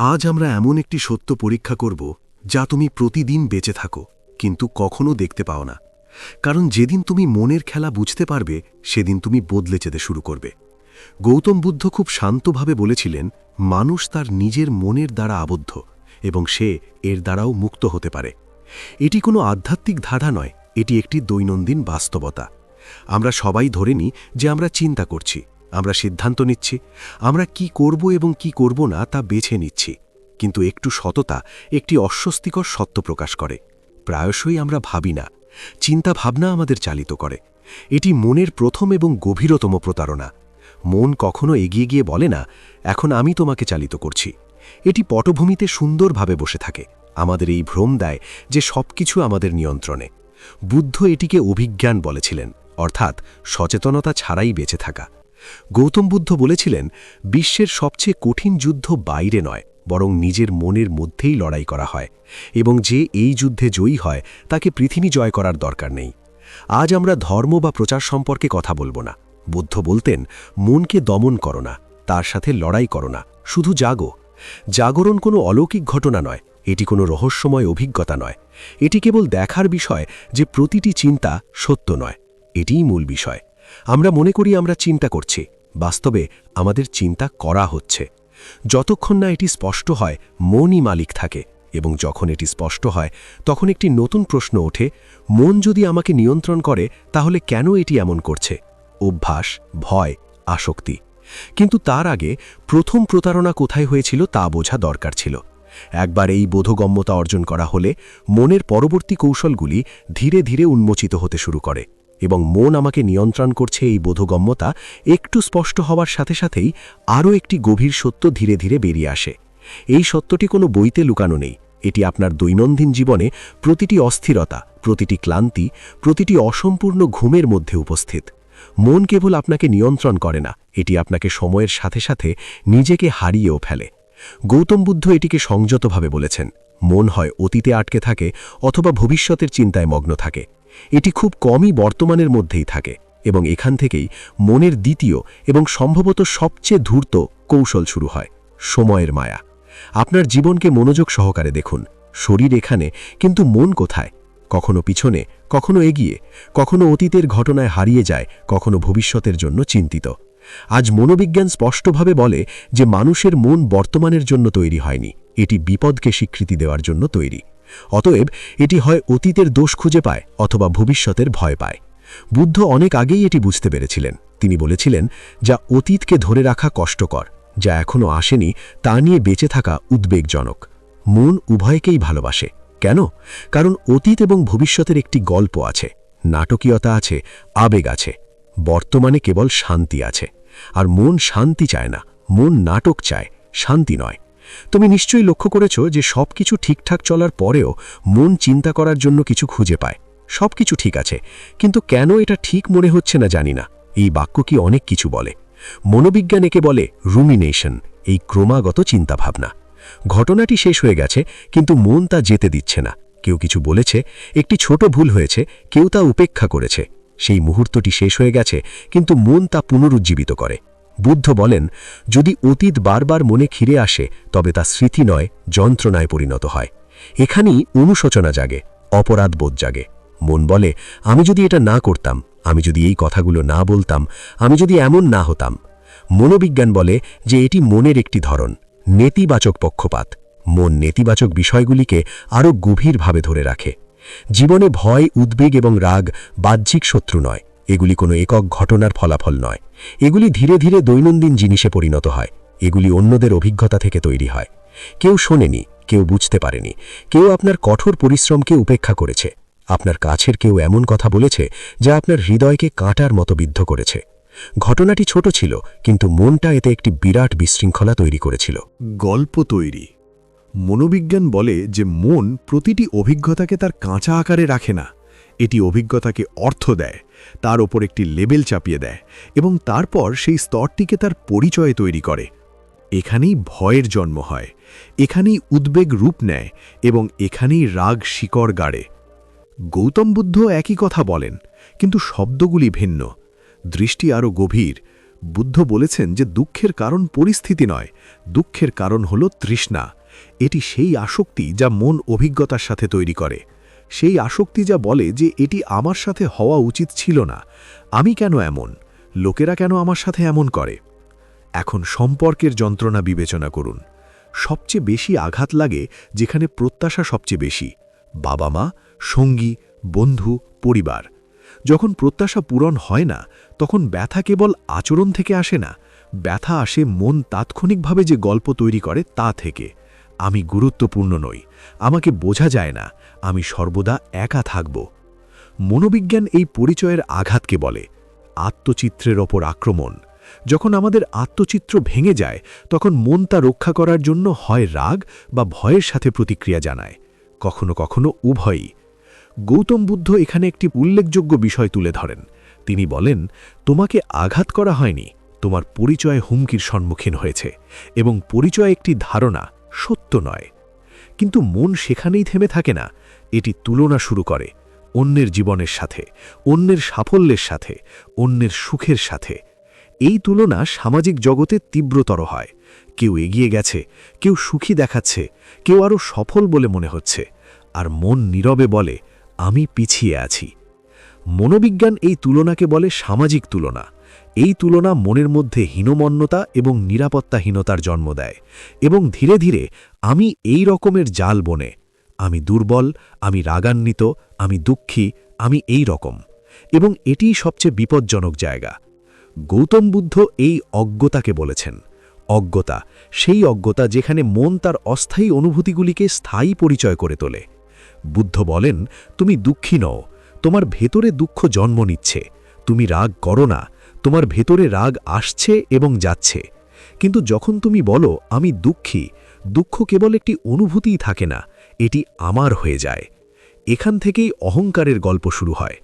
আজ আমরা এমন একটি সত্য পরীক্ষা করব যা তুমি প্রতিদিন বেঁচে থাকো কিন্তু কখনো দেখতে পাও না। কারণ যেদিন তুমি মনের খেলা বুঝতে পারবে সেদিন তুমি বদলে যেতে শুরু করবে। গৌতম বুদ্ধ খুব শান্তভাবে বলেছিলেন, মানুষ তার নিজের মনের দ্বারা আবদ্ধ এবং সে এর দ্বারাও মুক্ত হতে পারে। এটি কোনো আধ্যাত্মিক ধারণা নয়, এটি একটি দৈনন্দিন বাস্তবতা। আমরা সবাই ধরে নিই যে আমরা চিন্তা করছি, আমরা সিদ্ধান্ত নিচ্ছি, আমরা কি করব এবং কি করব না তা বেছে নিচ্ছি। কিন্তু একটু সততা একটি অস্বস্তিকর সত্য প্রকাশ করে। প্রায়শই আমরা ভাবি না, চিন্তা ভাবনা আমাদের চালিত করে। এটি মনের প্রথম এবং গভীরতম প্রতারণা। মন কখনো এগিয়ে গিয়ে বলে না, এখন আমি তোমাকে চালিত করছি। এটি পটভূমিতে সুন্দরভাবে বসে থাকে, আমাদের এই ভ্রম দেয় যে সবকিছু আমাদের নিয়ন্ত্রণে। বুদ্ধ এটিকে অভিজ্ঞান বলেছিলেন, অর্থাৎ সচেতনতা ছাড়াই বেঁচে থাকা। গৌতম বুদ্ধ বলেছিলেন, বিশ্বের সবচেয়ে কঠিন যুদ্ধ বাইরে নয়, বরং নিজের মনের মধ্যেই লড়াই করা হয়, এবং যে এই যুদ্ধে জয়ী হয় তাকে পৃথিবী জয় করার দরকার নেই। আজ আমরা ধর্ম বা প্রচার সম্পর্কে কথা বলবো না। বুদ্ধ বলতেন, মনকে দমন করো না, তার সাথে লড়াই করো না, শুধু জাগো। জাগরণ কোনো অলৌকিক ঘটনা নয়, এটি কোনো রহস্যময় অভিজ্ঞতা নয়। এটি কেবল দেখার বিষয় যে প্রতিটি চিন্তা সত্য নয়। এটিই মূল বিষয়। আমরা মনে করি আমরা চিন্তা করছি, বাস্তবে আমাদের চিন্তা করা হচ্ছে। যতক্ষণ না এটি স্পষ্ট হয়, মনই মালিক থাকে, এবং যখন এটি স্পষ্ট হয় তখন একটি নতুন প্রশ্ন ওঠে, মন যদি আমাকে নিয়ন্ত্রণ করে তাহলে কেন এটি এমন করছে? অভ্যাস, ভয়, আসক্তি। কিন্তু তার আগে প্রথম প্রতারণা কোথায় হয়েছিল তা বোঝা দরকার ছিল। একবার এই বোধগম্যতা অর্জন করা হলে মনের পরবর্তী কৌশলগুলি ধীরে ধীরে উন্মোচিত হতে শুরু করে, এবং মন আমাকে নিয়ন্ত্রণ করছে এই বোধগম্যতা একটু স্পষ্ট হওয়ার সাথে সাথেই আরও একটি গভীর সত্য ধীরে ধীরে বেরিয়ে আসে। এই সত্যটি কোনো বইতে লুকানো নেই, এটি আপনার দৈনন্দিন জীবনে প্রতিটি অস্থিরতা, প্রতিটি ক্লান্তি, প্রতিটি অসম্পূর্ণ ঘুমের মধ্যে উপস্থিত। মন কেবল আপনাকে নিয়ন্ত্রণ করে না, এটি আপনাকে সময়ের সাথে সাথে নিজেকে হারিয়েও ফেলে। গৌতম বুদ্ধ এটিকে সংযতভাবে বলেছেন, মন হয় অতীতে আটকে থাকে অথবা ভবিষ্যতের চিন্তায় মগ্ন থাকে। এটি খুব কমই বর্তমানের মধ্যেই থাকে, এবং এখান থেকেই মনের দ্বিতীয় এবং সম্ভবত সবচেয়ে ধূর্ত কৌশল শুরু হয়, সময়ের মায়া। আপনার জীবনকে মনোযোগ সহকারে দেখুন। শরীর এখানে, কিন্তু মন কোথায়? কখনো পিছনে, কখনো এগিয়ে, কখনো অতীতের ঘটনায় হারিয়ে যায়, কখনো ভবিষ্যতের জন্য চিন্তিত। আজ মনোবিজ্ঞান স্পষ্টভাবে বলে যে মানুষের মন বর্তমানের জন্য তৈরি হয়নি, এটি বিপদকে স্বীকৃতি দেওয়ার জন্য তৈরি। অতএব এটি হয় অতীতের দোষ খুঁজে পায় অথবা ভবিষ্যতের ভয় পায়। বুদ্ধ অনেক আগেই এটি বুঝতে পেরেছিলেন। তিনি বলেছিলেন, যা অতীতকে ধরে রাখা কষ্টকর, যা এখনও আসেনি তা নিয়ে বেঁচে থাকা উদ্বেগজনক। মন উভয়কেই ভালোবাসে। কেন? কারণ অতীত এবং ভবিষ্যতের একটি গল্প আছে, নাটকীয়তা আছে, আবেগ আছে। বর্তমানে কেবল শান্তি আছে, আর মন শান্তি চায় না, মন নাটক চায়, শান্তি নয়। তুমি নিশ্চয়ই লক্ষ্য করেছ যে সবকিছু ঠিকঠাক চলার পরেও মন চিন্তা করার জন্য কিছু খুঁজে পায়। সবকিছু ঠিক আছে, কিন্তু কেন এটা ঠিক মনে হচ্ছে না জানি না। এই বাক্য কি অনেক কিছু বলে। মনোবিজ্ঞান একে বলে রুমিনেশন, এই ক্রমাগত চিন্তাভাবনা। ঘটনাটি শেষ হয়ে গেছে, কিন্তু মন তা যেতে দিচ্ছে না। কেউ কিছু বলেছে, একটি ছোট ভুল হয়েছে, কেউ তা উপেক্ষা করেছে। সেই মুহূর্তটি শেষ হয়ে গেছে, কিন্তু মন তা পুনরুজ্জীবিত করে। বুদ্ধ বলেন, যদি অতীত বারবার মনে ফিরে আসে তবে তা স্মৃতি নয়, যন্ত্রণায় পরিণত হয়। এখানেই অনুশোচনা জাগে, অপরাধ বোধ জাগে। মন বলে, আমি যদি এটা না করতাম, আমি যদি এই কথাগুলো না বলতাম, আমি যদি এমন না হতাম। মনোবিজ্ঞান বলে যে এটি মনের একটি ধরন, নেতিবাচক পক্ষপাত। মন নেতিবাচক বিষয়গুলিকে আরও গভীরভাবে ধরে রাখে। জীবনে ভয়, উদ্বেগ এবং রাগ বাহ্যিক শত্রু নয়, এগুলি কোনো একক ঘটনার ফলাফল নয়। এগুলি ধীরে ধীরে দৈনন্দিন জিনিসে পরিণত হয়। এগুলি অন্যদের অভিজ্ঞতা থেকে তৈরি হয়। কেউ শোনেনি, কেউ বুঝতে পারেনি, কেউ আপনার কঠোর পরিশ্রমকে উপেক্ষা করেছে। আপনার কাছের কেউ এমন কথা বলেছে যা আপনার হৃদয়কে কাঁটার মতো বিদ্ধ করেছে। ঘটনাটি ছোট ছিল, কিন্তু মনটা এতে একটি বিরাট বিশৃঙ্খলা তৈরি করেছিল। গল্প তৈরি। মনোবিজ্ঞান বলে যে মন প্রতিটি অভিজ্ঞতাকে তার কাঁচা আকারে রাখে না, এটি অভিজ্ঞতাকে অর্থ দেয়, তার ওপর একটি লেবেল চাপিয়ে দেয়, এবং তারপর সেই স্তরটিকে তার পরিচয়ে তৈরি করে। এখানেই ভয়ের জন্ম হয়, এখানেই উদ্বেগ রূপ নেয়, এবং এখানেই রাগ শিকড় গাড়ে। গৌতম বুদ্ধ একই কথা বলেন, কিন্তু শব্দগুলি ভিন্ন। দৃষ্টি আরও গভীর, বুদ্ধ বলেছেন যে দুঃখের কারণ পরিস্থিতি নয়, দুঃখের কারণ হল তৃষ্ণা। এটি সেই আসক্তি যা মন অভিজ্ঞতার সাথে তৈরি করে, সেই আসক্তি যা বলে যে এটি আমার সাথে হওয়া উচিত ছিল না, আমি কেন এমন, লোকেরা কেন আমার সাথে এমন করে। এখন সম্পর্কের যন্ত্রণা বিবেচনা করুন। সবচেয়ে বেশি আঘাত লাগে যেখানে প্রত্যাশা সবচেয়ে বেশি, বাবা মা, সঙ্গী, বন্ধু, পরিবার। যখন প্রত্যাশা পূরণ হয় না, তখন ব্যথা কেবল আচরণ থেকে আসে না, ব্যথা আসে মন তাৎক্ষণিকভাবে যে গল্প তৈরি করে তা থেকে। আমি গুরুত্বপূর্ণ নই, আমাকে বোঝা যায় না, আমি সর্বদা একা থাকব। মনোবিজ্ঞান এই পরিচয়ের আঘাতকে বলে আত্মচিত্রের ওপর আক্রমণ। যখন আমাদের আত্মচিত্র ভেঙে যায়, তখন মন তা রক্ষা করার জন্য হয় রাগ বা ভয়ের সাথে প্রতিক্রিয়া জানায়, কখনো কখনো উভয়ই। গৌতম বুদ্ধ এখানে একটি উল্লেখযোগ্য বিষয় তুলে ধরেন। তিনি বলেন, তোমাকে আঘাত করা হয়নি, তোমার পরিচয় হুমকির সম্মুখীন হয়েছে, এবং পরিচয় একটি ধারণা, সত্য নয়। কিন্তু মন সেখানেই থেমে থাকে না, এটি তুলনা শুরু করে অন্যের জীবনের সাথে, অন্যের সাফল্যের সাথে, অন্যের সুখের সাথে। এই তুলনা সামাজিক জগতে তীব্রতর হয়। কেউ এগিয়ে গেছে, কেউ সুখী দেখাচ্ছে, কেউ আরও সফল বলে মনে হচ্ছে, আর মন নীরবে বলে, আমি পিছিয়ে আছি। মনোবিজ্ঞান এই তুলনাকে বলে সামাজিক তুলনা। এই তুলনা মনের মধ্যে হীনমন্যতা এবং নিরাপত্তাহীনতার জন্ম দেয়, এবং ধীরে ধীরে আমি এই রকমের জাল বনে, আমি দুর্বল, আমি রাগান্বিত, আমি দুঃখী, আমি এই রকম। এবং এটিই সবচেয়ে বিপজ্জনক জায়গা। গৌতম বুদ্ধ এই অজ্ঞতাকে বলেছেন অজ্ঞতা, সেই অজ্ঞতা যেখানে মন তার অস্থায়ী অনুভূতিগুলিকে স্থায়ী পরিচয় করে তোলে। বুদ্ধ বলেন, তুমি দুঃখী নও, তোমার ভেতরে দুঃখ জন্ম নিচ্ছে। তুমি রাগ করো না, তোমার ভেতরে রাগ আসছে এবং যাচ্ছে। কিন্তু যখন তুমি বলো আমি দুঃখী, দুঃখ কেবল একটি অনুভূতিই থাকে না, এটি আমার হয়ে যায়। এখান থেকেই অহংকারের গল্প শুরু হয়।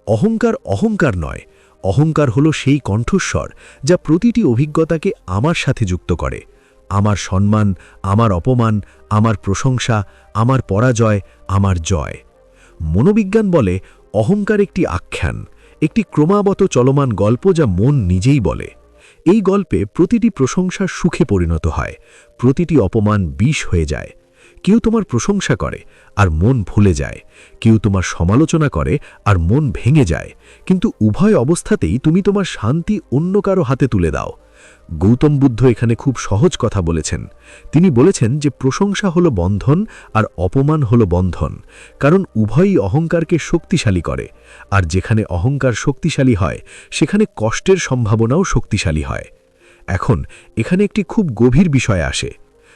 অহংকার অহংকার নয়, অহংকার হলো সেই কণ্ঠস্বর যা প্রতিটি অভিজ্ঞতাকে আমার সাথে যুক্ত করে। আমার সম্মান, আমার অপমান, আমার প্রশংসা, আমার পরাজয়, আমার জয়। মনোবিজ্ঞান বলে অহংকার একটি আখ্যান, একটি ক্রমাগত চলমান গল্প যা মন নিজেই বলে। এই গল্পে প্রতিটি প্রশংসা সুখে পরিণত হয়, প্রতিটি অপমান বিষ হয়ে যায়। কেউ তোমার প্রশংসা করে আর মন ভুলে যায়, কেউ তোমার সমালোচনা করে আর মন ভেঙে যায়, কিন্তু উভয় অবস্থাতেই তুমি তোমার শান্তি অন্য কারো হাতে তুলে দাও। গৌতম বুদ্ধ এখানে খুব সহজ কথা বলেছেন। তিনি বলেছেন যে প্রশংসা হলো বন্ধন আর অপমান হলো বন্ধন, কারণ উভয়ই অহংকারকে শক্তিশালী করে, আর যেখানে অহংকার শক্তিশালী হয় সেখানে কষ্টের সম্ভাবনাও শক্তিশালী হয়। এখন এখানে একটি খুব গভীর বিষয় আসে।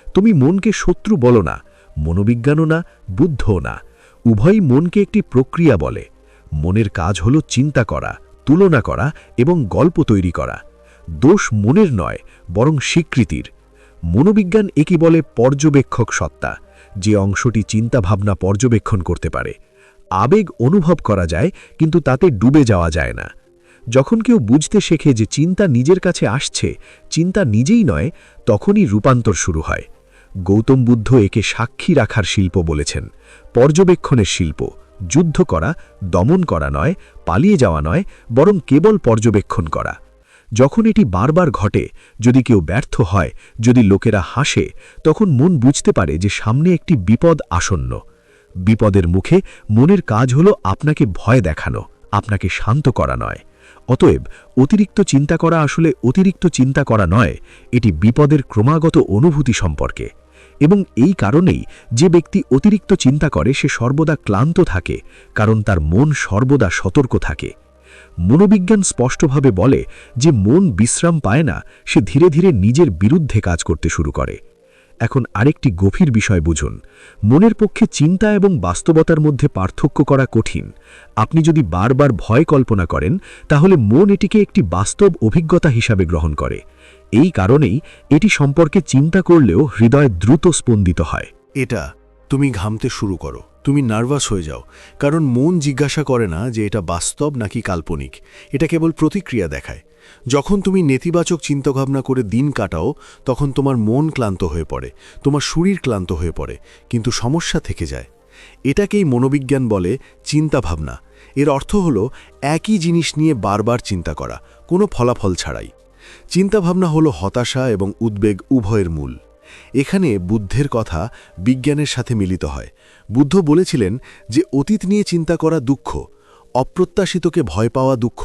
তুমি মনকে শত্রু বলো না, মনোবিজ্ঞানও না, বুদ্ধও না, উভয়ই মনকে একটি প্রক্রিয়া বলে। মনের কাজ হলো চিন্তা করা, তুলনা করা এবং গল্প তৈরি করা। দোষ মনের নয়, বরং স্বীকৃতির। মনোবিজ্ঞান একে বলে পর্যবেক্ষক সত্তা, যে অংশটি চিন্তাভাবনা পর্যবেক্ষণ করতে পারে। আবেগ অনুভব করা যায়, কিন্তু তাতে ডুবে যাওয়া যায় না। যখন কেউ বুঝতে শেখে যে চিন্তা নিজের কাছে আসছে, চিন্তা নিজেই নয়, তখনই রূপান্তর শুরু হয়। গৌতম বুদ্ধ একে সাক্ষী রাখার শিল্প বলেছেন, পর্যবেক্ষণের শিল্প। যুদ্ধ করা, দমন করা নয়, পালিয়ে যাওয়া নয়, বরং কেবল পর্যবেক্ষণ করা। যখন এটি বারবার ঘটে, যদি কেউ ব্যর্থ হয়, যদি লোকেরা হাসে, তখন মন বুঝতে পারে যে সামনে একটি বিপদ আসন্ন। বিপদের মুখে মনের কাজ হলো আপনাকে ভয় দেখানো, আপনাকে শান্ত করা নয়। অতএব অতিরিক্ত চিন্তা করা আসলে অতিরিক্ত চিন্তা করা নয়, এটি বিপদের ক্রমাগত অনুভূতি সম্পর্কে। এবং এই কারণেই যে ব্যক্তি অতিরিক্ত চিন্তা করে সে সর্বদা ক্লান্ত থাকে, কারণ তার মন সর্বদা সতর্ক থাকে। মনোবিজ্ঞান স্পষ্টভাবে বলে যে মন বিশ্রাম পায় না, সে ধীরে ধীরে নিজের বিরুদ্ধে কাজ করতে শুরু করে। এখন আরেকটি গভীর বিষয় বুঝুন। মনের পক্ষে চিন্তা এবং বাস্তবতার মধ্যে পার্থক্য করা কঠিন। আপনি যদি বারবার ভয় কল্পনা করেন, তাহলে মন এটিকে একটি বাস্তব অভিজ্ঞতা হিসাবে গ্রহণ করে। এই কারণেই এটি সম্পর্কে চিন্তা করলেও হৃদয় দ্রুত স্পন্দিত হয়। এটা তুমি ঘামতে শুরু করো, তুমি নার্ভাস হয়ে যাও, কারণ মন জিজ্ঞাসা করে না যে এটা বাস্তব নাকি কাল্পনিক, এটা কেবল প্রতিক্রিয়া দেখায়। যখন তুমি নেতিবাচক চিন্তাভাবনা করে দিন কাটাও, তখন তোমার মন ক্লান্ত হয়ে পড়ে, তোমার শরীর ক্লান্ত হয়ে পড়ে, কিন্তু সমস্যা থেকে যায়। এটাকেই মনোবিজ্ঞান বলে চিন্তাভাবনা। এর অর্থ হলো একই জিনিস নিয়ে বারবার চিন্তা করা, কোনো ফলাফল ছাড়াই। চিন্তাভাবনা হল হতাশা এবং উদ্বেগ উভয়ের মূল। এখানে বুদ্ধের কথা বিজ্ঞানের সাথে মিলিত হয়। বুদ্ধ বলেছিলেন যে অতীত নিয়ে চিন্তা করা দুঃখ, অপ্রত্যাশিতকে ভয় পাওয়া দুঃখ।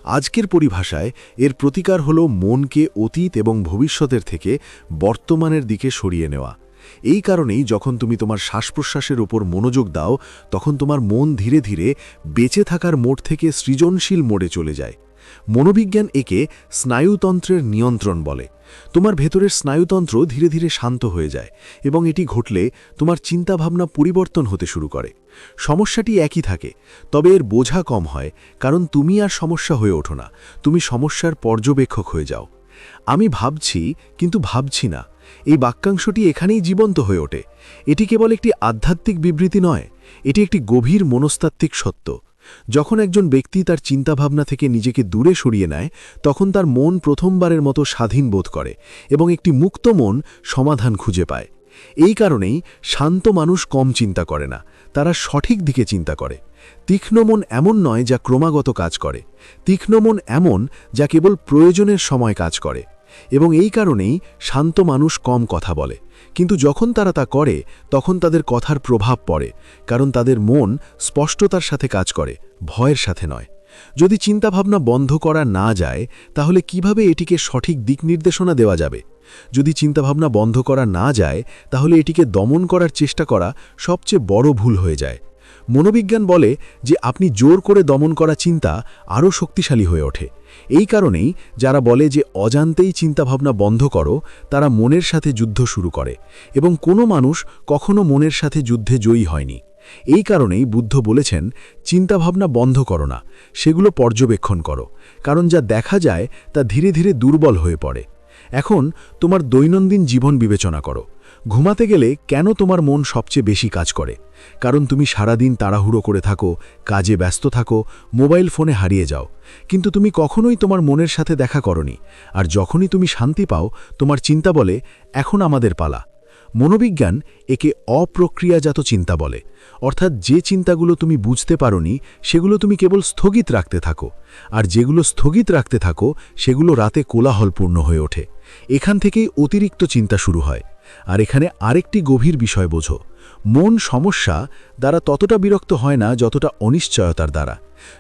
আজকের পরিভাষায় এর প্রতিকার হল মনকে অতীত এবং ভবিষ্যতের থেকে বর্তমানের দিকে সরিয়ে নেওয়া। এই কারণেই যখন তুমি তোমার শ্বাস-প্রশ্বাসের উপর মনোযোগ দাও, তখন তোমার মন ধীরে ধীরে বেঁচে থাকার মোড থেকে সৃজনশীল মোডে চলে যায়। মনোবিজ্ঞান একে স্নায়ুতন্ত্রের নিয়ন্ত্রণ বলে। তোমার ভেতরের স্নায়ুতন্ত্র ধীরে ধীরে শান্ত হয়ে যায় এবং এটি ঘটলে তোমার চিন্তাভাবনা পরিবর্তন হতে শুরু করে। সমস্যাটি একই থাকে, তবে এর বোঝা কম হয়, কারণ তুমি আর সমস্যা হয়ে ওঠো না, তুমি সমস্যার পর্যবেক্ষক হয়ে যাও। আমি ভাবছি কিন্তু ভাবছি না, এই বাক্যাংশটি এখানেই জীবন্ত হয়ে ওঠে। এটি কেবল একটি আধ্যাত্মিক বিবৃতি নয়, এটি একটি গভীর মনস্তাত্ত্বিক সত্য। যখন একজন ব্যক্তি তার চিন্তাভাবনা থেকে নিজেকে দূরে সরিয়ে নেয়, তখন তার মন প্রথমবারের মতো স্বাধীন বোধ করে এবং একটি মুক্ত মন সমাধান খুঁজে পায়। এই কারণেই শান্ত মানুষ কম চিন্তা করে না, তারা সঠিক দিকে চিন্তা করে। তীক্ষ্ণ মন এমন নয় যা ক্রমাগত কাজ করে, তীক্ষ্ণ মন এমন যা কেবল প্রয়োজনের সময় কাজ করে। এবং এই কারণেই শান্ত মানুষ কম কথা বলে, কিন্তু যখন তারা তা করে তখন তাদের কথার প্রভাব পড়ে, কারণ তাদের মন স্পষ্টতার সাথে কাজ করে, ভয়ের সাথে নয়। যদি চিন্তাভাবনা বন্ধ করা না যায়, তাহলে কিভাবে এটিকে সঠিক দিক নির্দেশনা দেওয়া যাবে? যদি চিন্তাভাবনা বন্ধ করা না যায়, তাহলে এটিকে দমন করার চেষ্টা করা সবচেয়ে বড় ভুল হয়ে যায়। মনোবিজ্ঞান বলে যে আপনি জোর করে দমন করা চিন্তা আরও শক্তিশালী হয়ে ওঠে। এই কারণেই যারা বলে যে অজান্তেই চিন্তাভাবনা বন্ধ করো, তারা মনের সাথে যুদ্ধ শুরু করে, এবং কোনো মানুষ কখনো মনের সাথে যুদ্ধে জয়ী হয়নি। এই কারণেই বুদ্ধ বলেছেন, চিন্তাভাবনা বন্ধ করো না, সেগুলো পর্যবেক্ষণ করো, কারণ যা দেখা যায় তা ধীরে ধীরে দুর্বল হয়ে পড়ে। এখন তোমার দৈনন্দিন জীবন বিবেচনা করো। ঘুমাতে গেলে কেন তোমার মন সবচেয়ে বেশি কাজ করে? কারণ তুমি সারাদিন তাড়াহুড়ো করে থাকো, কাজে ব্যস্ত থাকো, মোবাইল ফোনে হারিয়ে যাও, কিন্তু তুমি কখনোই তোমার মনের সাথে দেখা করনি। আর যখনই তুমি শান্তি পাও, তোমার চিন্তা বলে, এখন আমাদের পালা। মনোবিজ্ঞান একে অপ্রক্রিয়াজাত চিন্তা বলে, অর্থাৎ যে চিন্তাগুলো তুমি বুঝতে পারোনি সেগুলো তুমি কেবল স্থগিত রাখতে থাকো, আর যেগুলো স্থগিত রাখতে থাকো সেগুলো রাতে কোলাহলপূর্ণ হয়ে ওঠে। এখান থেকেই অতিরিক্ত চিন্তা শুরু হয়। আর এখানে আরেকটি গভীর বিষয় বোঝো, মন সমস্যা দ্বারা ততটা বিরক্ত হয় না যতটা অনিশ্চয়তার দ্বারা।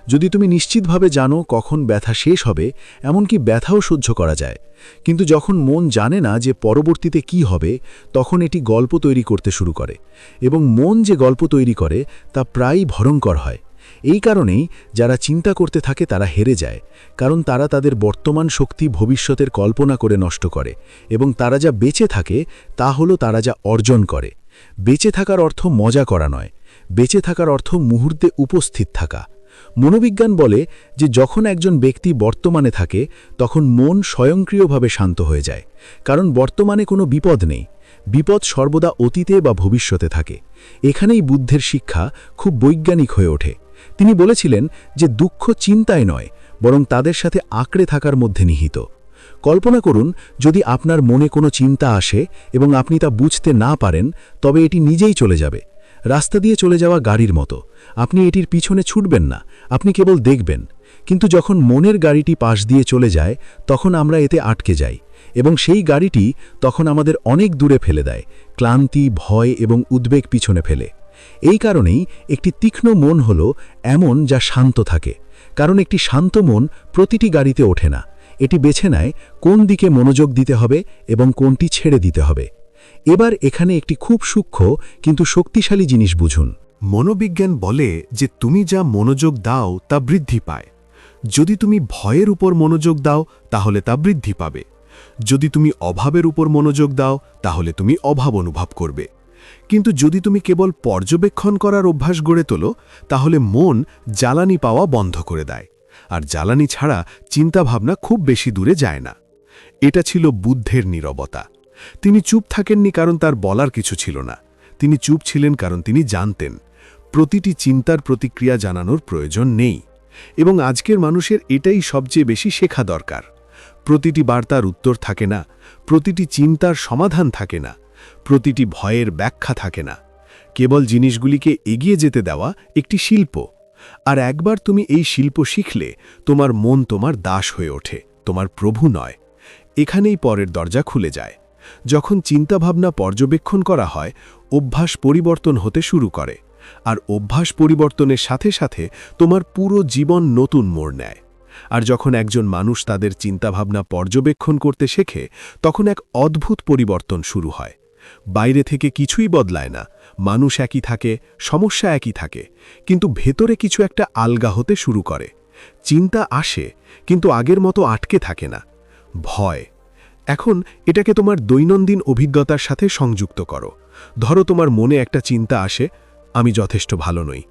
যদি তুমি নিশ্চিতভাবে জানো কখন ব্যথা শেষ হবে, এমনকি ব্যথাও সহ্য করা যায়, কিন্তু যখন মন জানে না যে পরবর্তীতে কি হবে, তখন এটি গল্প তৈরি করতে শুরু করে, এবং মন যে গল্প তৈরি করে তা প্রায়ই ভয়ঙ্কর হয়। এই কারণেই যারা চিন্তা করতে থাকে তারা হেরে যায়, কারণ তারা তাদের বর্তমান শক্তি ভবিষ্যতের কল্পনা করে নষ্ট করে, এবং তারা যা বেঁচে থাকে তা হলো তারা যা অর্জন করে। বেঁচে থাকার অর্থ মজা করা নয়, বেঁচে থাকার অর্থ মুহূর্তে উপস্থিত থাকা। মনোবিজ্ঞান বলে যে যখন একজন ব্যক্তি বর্তমানে থাকে, তখন মন স্বয়ংক্রিয়ভাবে শান্ত হয়ে যায়, কারণ বর্তমানে কোনো বিপদ নেই। বিপদ সর্বদা অতীতে বা ভবিষ্যতে থাকে। এখানেই বুদ্ধের শিক্ষা খুব বৈজ্ঞানিক হয়ে ওঠে। তিনি বলেছিলেন যে দুঃখ চিন্তায় নয়, বরং তাদের সাথে আঁকড়ে থাকার মধ্যে নিহিত। কল্পনা করুন, যদি আপনার মনে কোনো চিন্তা আসে এবং আপনি তা বুঝতে না পারেন, তবে এটি নিজেই চলে যাবে, রাস্তা দিয়ে চলে যাওয়া গাড়ির মতো। আপনি এটির পিছনে ছুটবেন না, আপনি কেবল দেখবেন। কিন্তু যখন মনের গাড়িটি পাশ দিয়ে চলে যায়, তখন আমরা এতে আটকে যাই, এবং সেই গাড়িটি তখন আমাদের অনেক দূরে ফেলে দেয়, ক্লান্তি, ভয় এবং উদ্বেগ পিছনে ফেলে। এই কারণেই একটি তীক্ষ্ণ মন হল এমন যা শান্ত থাকে, কারণ একটি শান্ত মন প্রতিটি গাড়িতে ওঠে না, এটি বেছে নেয় কোন দিকে মনোযোগ দিতে হবে এবং কোনটি ছেড়ে দিতে হবে। এবার এখানে একটি খুব সূক্ষ্ম কিন্তু শক্তিশালী জিনিস বুঝুন। মনোবিজ্ঞান বলে যে তুমি যা মনোযোগ দাও তা বৃদ্ধি পায়। যদি তুমি ভয়ের উপর মনোযোগ দাও, তাহলে তা বৃদ্ধি পাবে। যদি তুমি অভাবের উপর মনোযোগ দাও, তাহলে তুমি অভাব অনুভব করবে। কিন্তু যদি তুমি কেবল পর্যবেক্ষণ করার অভ্যাস গড়ে তোলো, তাহলে মন জ্বালানি পাওয়া বন্ধ করে দেয়, আর জ্বালানি ছাড়া চিন্তাভাবনা খুব বেশি দূরে যায় না। এটা ছিল বুদ্ধের নীরবতা। তিনি চুপ থাকেননি কারণ তার বলার কিছু ছিল না, তিনি চুপ ছিলেন কারণ তিনি জানতেন প্রতিটি চিন্তার প্রতিক্রিয়া জানানোর প্রয়োজন নেই। এবং আজকের মানুষের এটাই সবচেয়ে বেশি শেখা দরকার। প্রতিটি বার্তার উত্তর থাকে না, প্রতিটি চিন্তার সমাধান থাকে না, প্রতিটি ভয়ের ব্যাখ্যা থাকে না। কেবল জিনিসগুলিকে এগিয়ে যেতে দেওয়া একটি শিল্প। আর একবার তুমি এই শিল্প শিখলে, তোমার মন তোমার দাস হয়ে ওঠে, তোমার প্রভু নয়। এখানেই পরের দরজা খুলে যায়। যখন চিন্তাভাবনা পর্যবেক্ষণ করা হয়, অভ্যাস পরিবর্তন হতে শুরু করে, আর অভ্যাস পরিবর্তনের সাথে সাথে তোমার পুরো জীবন নতুন মোড় নেয়। আর যখন একজন মানুষ তাদের চিন্তাভাবনা পর্যবেক্ষণ করতে শেখে, তখন এক অদ্ভুত পরিবর্তন শুরু হয়। বাইরে থেকে কিছুই বদলায় না, মানুষ একই থাকে, সমস্যা একই থাকে, কিন্তু ভেতরে কিছু একটা আলগা হতে শুরু করে। চিন্তা আসে, কিন্তু আগের মতো আটকে থাকে না। ভয়। এখন এটাকে তোমার দৈনন্দিন অভিজ্ঞতার সাথে সংযুক্ত করো। ধরো তোমার মনে একটা চিন্তা আসে, আমি যথেষ্ট ভালো নই।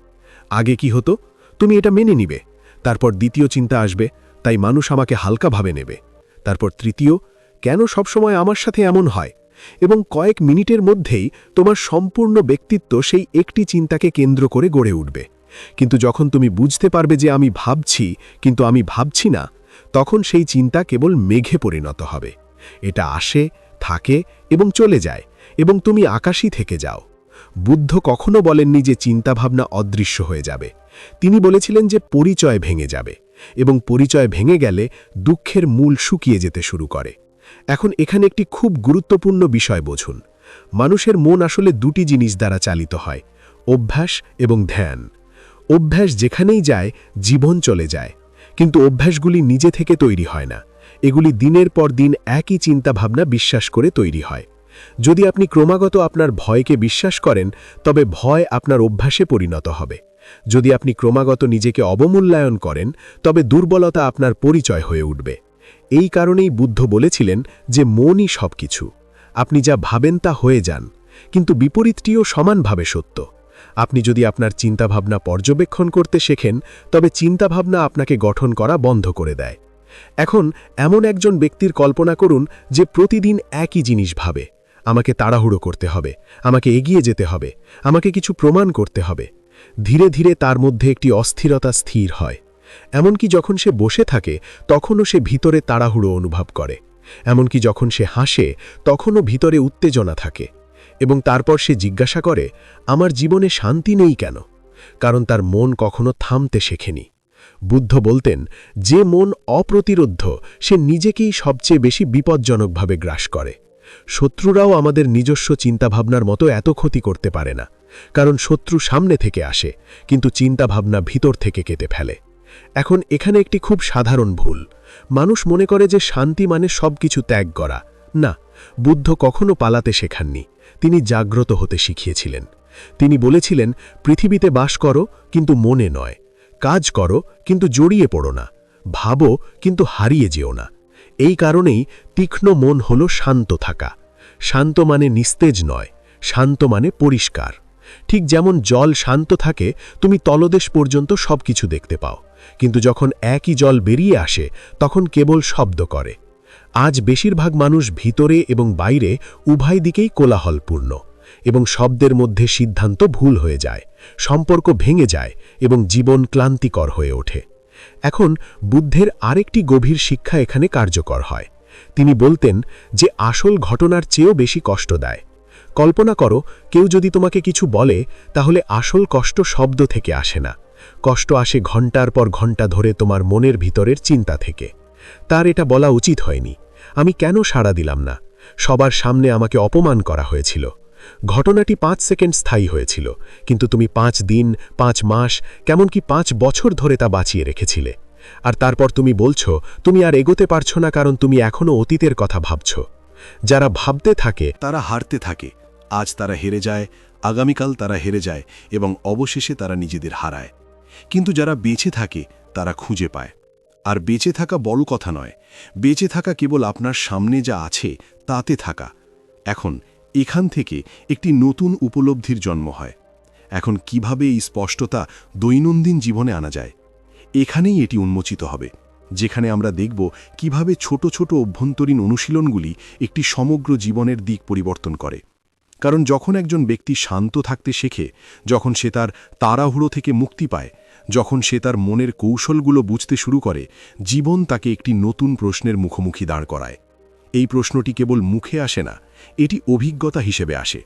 আগে কি হতো? তুমি এটা মেনে নিবে। তারপর দ্বিতীয় চিন্তা আসবে, তাই মানুষ আমাকে হালকাভাবে নেবে। তারপর তৃতীয়, কেন সবসময় আমার সাথে এমন হয়? এবং কয়েক মিনিটের মধ্যেই তোমার সম্পূর্ণ ব্যক্তিত্ব সেই একটি চিন্তাকে কেন্দ্র করে গড়ে উঠবে। কিন্তু যখন তুমি বুঝতে পারবে যে আমি ভাবছি, কিন্তু আমি ভাবছি না, তখন সেই চিন্তা কেবল মেঘে পরিণত হবে। এটা আসে, থাকে এবং চলে যায়, এবং তুমি আকাশই থেকে যাও। বুদ্ধ কখনো বলেননি যে চিন্তাভাবনা অদৃশ্য হয়ে যাবে। তিনি বলেছিলেন যে পরিচয় ভেঙে যাবে, এবং পরিচয় ভেঙে গেলে দুঃখের মূল শুকিয়ে যেতে শুরু করে। এখন এখানে একটি খুব গুরুত্বপূর্ণ বিষয় বুঝুন। মানুষের মন আসলে দুটি জিনিস দ্বারা চালিত হয়, অভ্যাস এবং ধ্যান। অভ্যাস যেখানেই যায়, জীবন চলে যায়, কিন্তু অভ্যাসগুলি নিজে থেকে তৈরি হয় না। এগুলি দিনের পর দিন একই চিন্তাভাবনা বিশ্বাস করে তৈরি হয়। যদি আপনি ক্রমাগত আপনার ভয়কে বিশ্বাস করেন, তবে ভয় আপনার অভ্যাসে পরিণত হবে। যদি আপনি ক্রমাগত নিজেকে অবমূল্যায়ন করেন, তবে দুর্বলতা আপনার পরিচয় হয়ে উঠবে। এই কারণেই বুদ্ধ বলেছিলেন যে মনই সবকিছু। আপনি যা ভাবেন তা হয়ে যান, কিন্তু বিপরীতটিও সমানভাবে সত্য। আপনি যদি আপনার চিন্তাভাবনা পর্যবেক্ষণ করতে শেখেন, তবে চিন্তাভাবনা আপনাকে গঠন করা বন্ধ করে দেয়। এখন এমন একজন ব্যক্তির কল্পনা করুন যে প্রতিদিন একই জিনিস ভাবে, আমাকে তাড়াহুড়ো করতে হবে, আমাকে এগিয়ে যেতে হবে, আমাকে কিছু প্রমাণ করতে হবে। ধীরে ধীরে তার মধ্যে একটি অস্থিরতা স্থির হয়। এমনকি যখন সে বসে থাকে, তখনও সে ভিতরে তাড়াহুড়ো অনুভব করে। এমনকি যখন সে হাসে, তখনও ভিতরে উত্তেজনা থাকে। এবং তারপর সে জিজ্ঞাসা করে, আমার জীবনে শান্তি নেই কেন? কারণ তার মন কখনো থামতে শেখেনি। বুদ্ধ বলতেন, যে মন অপ্রতিরোধ্য, সে নিজেকেই সবচেয়ে বেশি বিপজ্জনকভাবে গ্রাস করে। শত্রুরাও আমাদের নিজস্ব চিন্তাভাবনার মতো এত ক্ষতি করতে পারে না, কারণ শত্রু সামনে থেকে আসে, কিন্তু চিন্তাভাবনা ভিতর থেকে কেটে ফেলে। এখন এখানে একটি খুব সাধারণ ভুল। মানুষ মনে করে যে শান্তি মানে সবকিছু ত্যাগ করা। না, বুদ্ধ কখনো পালাতে শেখাননি, তিনি জাগ্রত হতে শিখিয়েছিলেন। তিনি বলেছিলেন, পৃথিবীতে বাস করো, কিন্তু মনে নয়। কাজ করো, কিন্তু জড়িয়ে পড়ো না। ভাবো, কিন্তু হারিয়ে যেও না। এই কারণেই তীক্ষ্ণ মন হল শান্ত থাকা। শান্ত মানে নিস্তেজ নয়, শান্ত মানে পরিষ্কার। ঠিক যেমন জল শান্ত থাকে, তুমি তলদেশ পর্যন্ত সবকিছু দেখতে পাও, কিন্তু যখন একই জল বেরিয়ে আসে, তখন কেবল শব্দ করে। আজ বেশিরভাগ মানুষ ভিতরে এবং বাইরে উভয় দিকেই কোলাহলপূর্ণ, এবং শব্দের মধ্যে সিদ্ধান্ত ভুল হয়ে যায়, সম্পর্ক ভেঙে যায়, এবং জীবন ক্লান্তিকর হয়ে ওঠে। এখন বুদ্ধের আরেকটি গভীর শিক্ষা এখানে কার্যকর হয়। তিনি বলতেন যে আসল ঘটনার চেয়েও বেশি কষ্ট দেয়। কল্পনা করো, কেউ যদি তোমাকে কিছু বলে, তাহলে আসল কষ্ট শব্দ থেকে আসে না, কষ্ট আসে ঘন্টার পর ঘন্টা ধরে তোমার মনের ভিতরের চিন্তা থেকে। তার এটা বলা উচিত হয়নি, আমি কেন সাড়া দিলাম না, সবার সামনে আমাকে অপমান করা হয়েছিল। ঘটনাটি 5 সেকেন্ড স্থায়ী হয়েছিল, কিন্তু তুমি 5 দিন, 5 মাস, কেমনকি 5 বছর ধরে তা বাঁচিয়ে রেখেছিলে। আর তারপর তুমি বলছো তুমি আর এগোতে পারছো না, কারণ তুমি এখনো অতীতের কথা ভাবছো। যারা ভাবতে থাকে তারা হারতে থাকে। আজ তারা হেরে যায়, আগামীকাল তারা হেরে যায়, এবং অবশেষে তারা নিজেদের হারায়। কিন্তু যারা বেঁচে থাকে, তারা খুঁজে পায়। আর বেঁচে থাকা বড় কথা নয়, বেঁচে থাকা কেবল আপনার সামনে যা আছে তাতে থাকা। এখন এখান থেকে একটি নতুন উপলব্ধির জন্ম হয়। এখন কিভাবে এই স্পষ্টতা দৈনন্দিন জীবনে আনা যায়, এখানেই এটি উন্মোচিত হবে, যেখানে আমরা দেখব কিভাবে ছোট ছোট অভ্যন্তরীণ অনুশীলনগুলি একটি সমগ্র জীবনের দিক পরিবর্তন করে। কারণ যখন একজন ব্যক্তি শান্ত থাকতে শেখে, যখন সে তার তাড়াহুড়ো থেকে মুক্তি পায়, যখন সে তার মনের কৌশলগুলো বুঝতে শুরু করে, জীবন তাকে একটি নতুন প্রশ্নের মুখোমুখি দাঁড় করায়। এই প্রশ্নটি কেবল মুখে আসে না, এটি অভিজ্ঞতা হিসেবে আসে।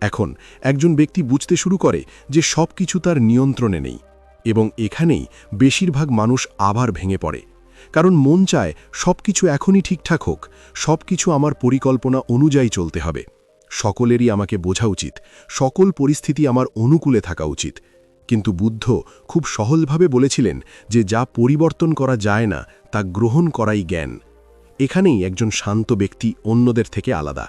এখন একজন ব্যক্তি বুঝতে শুরু করে যে সব কিছু তার নিয়ন্ত্রণে নেই, এবং এখানেই বেশিরভাগ মানুষ আবার ভেঙে পড়ে। কারণ মন চায় সব কিছু এখনই ঠিকঠাক হোক, সব কিছু আমার পরিকল্পনা অনুযায়ী চলতে হবে। সকলেরই আমাকে বোঝা উচিত, সকল পরিস্থিতি আমার অনুকূলে থাকা উচিত। কিন্তু বুদ্ধ খুব সহজভাবে বলেছিলেন যে যা পরিবর্তন করা যায় না তা গ্রহণ করাই জ্ঞান। এখানেই একজন শান্ত ব্যক্তি অন্যদের থেকে আলাদা।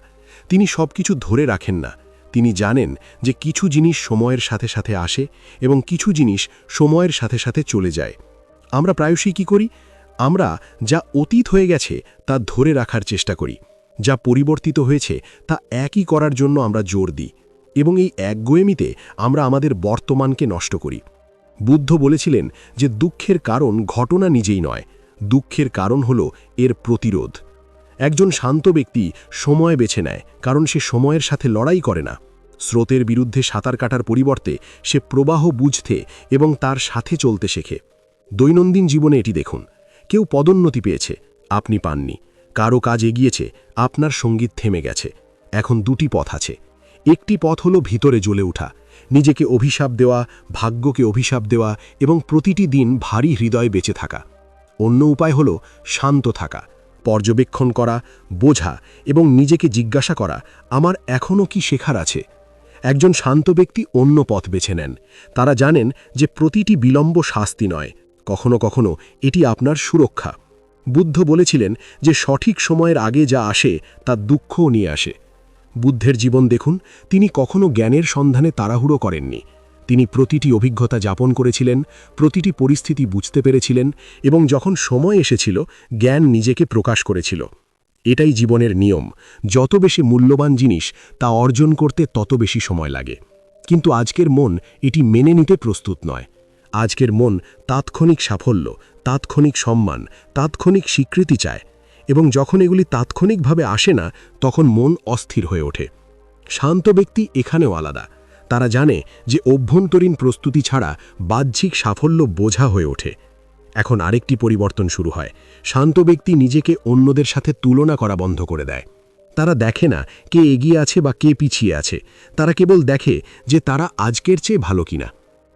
তিনি সব কিছু ধরে রাখেন না। তিনি জানেন যে কিছু জিনিস সময়ের সাথে সাথে আসে এবং কিছু জিনিস সময়ের সাথে সাথে চলে যায়। আমরা প্রায়শই কি করি? আমরা যা অতীত হয়ে গেছে তা ধরে রাখার চেষ্টা করি, যা পরিবর্তিত হয়েছে তা একই করার জন্য আমরা জোর দিই, এবং এই একগুঁয়েমিতে আমরা আমাদের বর্তমানকে নষ্ট করি। বুদ্ধ বলেছিলেন যে দুঃখের কারণ ঘটনা নিজেই নয়, দুঃখের কারণ হল এর প্রতিরোধ। একজন শান্ত ব্যক্তি সময় বেছে নেয় কারণ সে সময়ের সাথে লড়াই করে না। স্রোতের বিরুদ্ধে সাঁতার কাটার পরিবর্তে সে প্রবাহ বুঝতে এবং তার সাথে চলতে শেখে। দৈনন্দিন জীবনে এটি দেখুন, কেউ পদোন্নতি পেয়েছে, আপনি পাননি। কারো কাজ এগিয়েছে, আপনার সঙ্গীত থেমে গেছে। এখন দুটি পথ আছে। একটি পথ হলো ভিতরে জ্বলে ওঠা, নিজেকে অভিশাপ দেওয়া, ভাগ্যকে অভিশাপ দেওয়া এবং প্রতিটি দিন ভারী হৃদয়ে বেঁচে থাকা। অন্য উপায় হলো শান্ত থাকা, পর্যবেক্ষণ করা, বোঝা এবং নিজেকে জিজ্ঞাসা করা, আমার এখনও কি শেখার আছে। একজন শান্ত ব্যক্তি অন্য পথ বেছে নেন। তারা জানেন যে প্রতিটি বিলম্ব শাস্তি নয়, কখনো কখনো এটি আপনার সুরক্ষা। বুদ্ধ বলেছিলেন যে সঠিক সময়ের আগে যা আসে তা দুঃখও নিয়ে আসে। বুদ্ধের জীবন দেখুন, তিনি কখনো জ্ঞানের সন্ধানে তাড়াহুড়ো করেননি। তিনি প্রতিটি অভিজ্ঞতা যাপন করেছিলেন, প্রতিটি পরিস্থিতি বুঝতে পেরেছিলেন, এবং যখন সময় এসেছিল জ্ঞান নিজেকে প্রকাশ করেছিল। এটাই জীবনের নিয়ম, যত বেশি মূল্যবান জিনিস তা অর্জন করতে তত বেশি সময় লাগে। কিন্তু আজকের মন এটি মেনে নিতে প্রস্তুত নয়। আজকের মন তাৎক্ষণিক সাফল্য, তাৎক্ষণিক সম্মান, তাৎক্ষণিক স্বীকৃতি চায়, এবং যখন এগুলি তাৎক্ষণিকভাবে আসে না তখন মন অস্থির হয়ে ওঠে। শান্ত ব্যক্তি এখানেও আলাদা। তারা জানে যে অভ্যন্তরীণ প্রস্তুতি ছাড়া বাহ্যিক সাফল্য বোঝা হয়ে ওঠে। এখন আরেকটি পরিবর্তন শুরু হয়। শান্ত ব্যক্তি নিজেকে অন্যদের সাথে তুলনা করা বন্ধ করে দেয়। তারা দেখে না কে এগিয়ে আছে বা কে পিছিয়ে আছে, তারা কেবল দেখে যে তারা আজকের চেয়ে ভালো কিনা।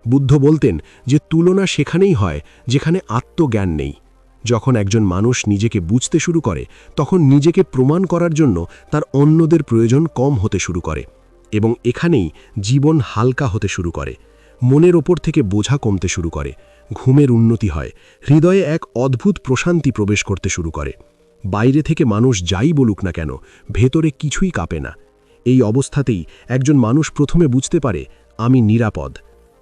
বুদ্ধ বলতেন যে তুলনা সেখানেই হয় যেখানে আত্মজ্ঞান নেই। যখন একজন মানুষ নিজেকে বুঝতে শুরু করে তখন নিজেকে প্রমাণ করার জন্য তার অন্যদের প্রয়োজন কম হতে শুরু করে, এবং এখানেই জীবন হালকা হতে শুরু করে। মনের ওপর থেকে বোঝা কমতে শুরু করে, ঘুমের উন্নতি হয়, হৃদয়ে এক অদ্ভুত প্রশান্তি প্রবেশ করতে শুরু করে। বাইরে থেকে মানুষ যাই বলুক না কেন, ভেতরে কিছুই কাঁপে না। এই অবস্থাতেই একজন মানুষ প্রথমে বুঝতে পারে আমি নিরাপদ।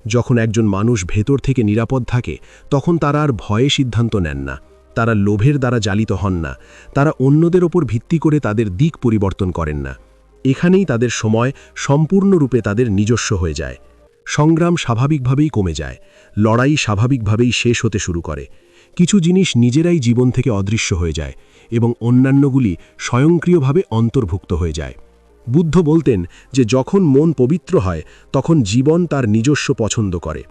যখন একজন মানুষ ভেতর থেকে নিরাপদ থাকে তখন তারা আর ভয়ে সিদ্ধান্ত নেন না, তারা লোভের দ্বারা জ্বালিত হন না, তারা অন্যদের ওপর ভিত্তি করে তাদের দিক পরিবর্তন করেন না। এখানেই তাদের সময় সম্পূর্ণরূপে তাদের নিজস্ব হয়ে যায়। সংগ্রাম স্বাভাবিকভাবেই কমে যায়, লড়াই স্বাভাবিকভাবেই শেষ হতে শুরু করে। কিছু জিনিস নিজেরাই জীবন থেকে অদৃশ্য হয়ে যায় এবং অন্যান্যগুলি স্বয়ংক্রিয়ভাবে অন্তর্ভুক্ত হয়ে যায়। বুদ্ধ বলতেন যে যখন মন পবিত্র হয় তখন জীবন তার নিজস্ব পছন্দ করে।